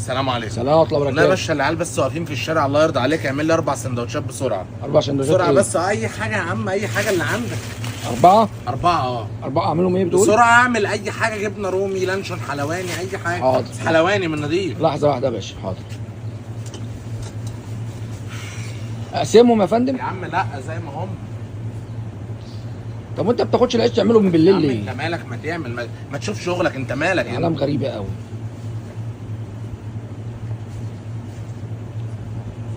السلام عليكم. سلام ورحمه الله والله يا وبركاته. باشا العيال بس واقفين في الشارع، الله يرضى عليك اعمل لي 4 سندوتشات بسرعه. 4 سندوتشات بسرعه إيه؟ بس اي حاجه يا عم، اي حاجه اللي عندك. 4 4 4 اعملهم ايه بتقول؟ بسرعه اعمل اي حاجه، جبنه رومي، لانشون، حلواني، اي حاجه. حاضر. بس حلواني من نضيف. لحظه واحده يا باشا، حاضر. اقسمهم يا فندم؟ يا عم لا زي ما هم. طب وانت بتاخدش العيش تعمله من يا بالليل عم ليه؟ انت مالك، ما تعمل ما تشوف شغلك، انت مالك يعني. كلام غريبه قوي.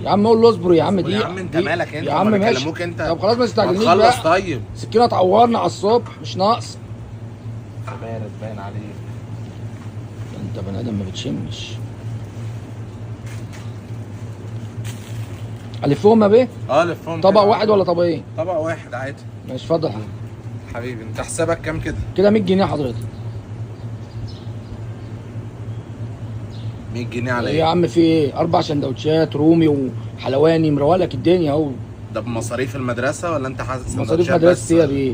يا عم قول له اصبر يا عم دي. يا عم انت مالك انت، يا عم هما ماشي. بيكلموك انت. طب خلاص ما تستعجلنيش ما تخلص بقى. طيب. سكينه تعورنا على الصبح مش ناقص. بارد باين عليك. انت بني ادم ما بتشمش. الفهم يا بيه؟ لفهم طبق كده. واحد ولا طبقين؟ طبق واحد عادي. ماشي اتفضل. حبيبي انت حسابك كام كده؟ كده 100 جنيه حضرتك. 100 جنيه على ايه يا ايه؟ عم في ايه؟ 4 سندوتشات رومي وحلواني مروق لك الدنيا اهو. ده بمصاريف المدرسه ولا انت حاسس مصاريف سندوتشات مدرستي يا بس؟ بيه.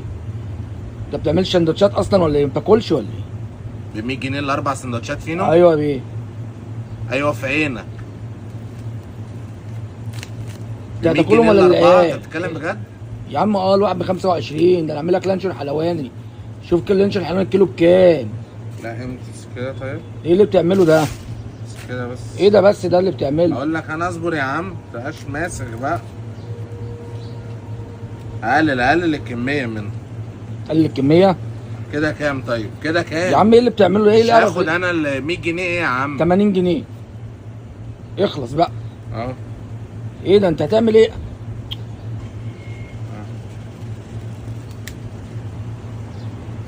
انت بتعملش سندوتشات اصلا ولا ايه؟ ما بتاكلش ولا ايه؟ ب 100 جنيه ال4 سندوتشات فينو؟ ايوه يا بيه. ايوه في عينك. انت هتاكلهم ولا ايه؟ ايه؟ انت بتتكلم بجد؟ يا عم الواحد ب 25. ده انا اعمل لك لانشون حلواني. شوف كل لانشون حلواني الكيلو بكام؟ لا امسك كده طيب. ايه اللي بتعمله ده؟ امسك كده بس. ايه ده بس ده اللي بتعمله؟ اقول لك انا اصبر يا عم، ما تبقاش ماسك بقى. اقلل الكميه منه. قال لي الكميه. كده كام طيب؟ كده كام؟ يا عم ايه اللي بتعمله؟ ايه مش اللي هاخد انا ال 100 جنيه ايه يا عم؟ 80 جنيه. اخلص بقى. اه ايه ده انت هتعمل ايه؟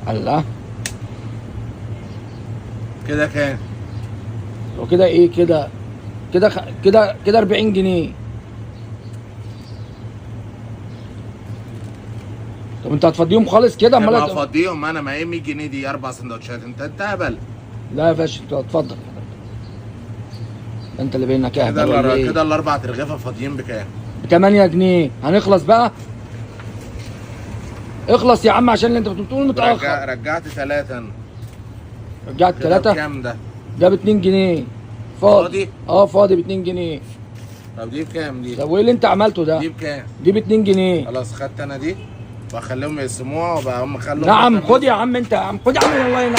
الله. كده كام؟ وكده ايه كده؟ كده 40 جنيه. طب انت هتفضيهم خالص كده ما امال افضيهم انا، ما ايه 100 جنيه دي 4 سندوتشات؟ انت هبل. لا يا باشا انت اتفضل. انت اللي بينك اهبل كده ولا ايه؟ كده ال4 ترغيفه فاضيين بكام؟ ب 8 جنيه. هنخلص بقى. اخلص يا عم عشان اللي انت بتقول متاخر. رجعت 3 انا. رجعت كده 3. بكام ده؟ ده ب 2 جنيه. فاضي؟ فاضي ب 2 جنيه. طب دي بكام دي؟ طب وايه اللي انت عملته ده؟ دي بكام؟ دي ب 2 جنيه. خلاص خدت انا دي واخليهم يقسموها وبقى هم خلوا. نعم خد يا عم انت يا عم، خد يا عم والله.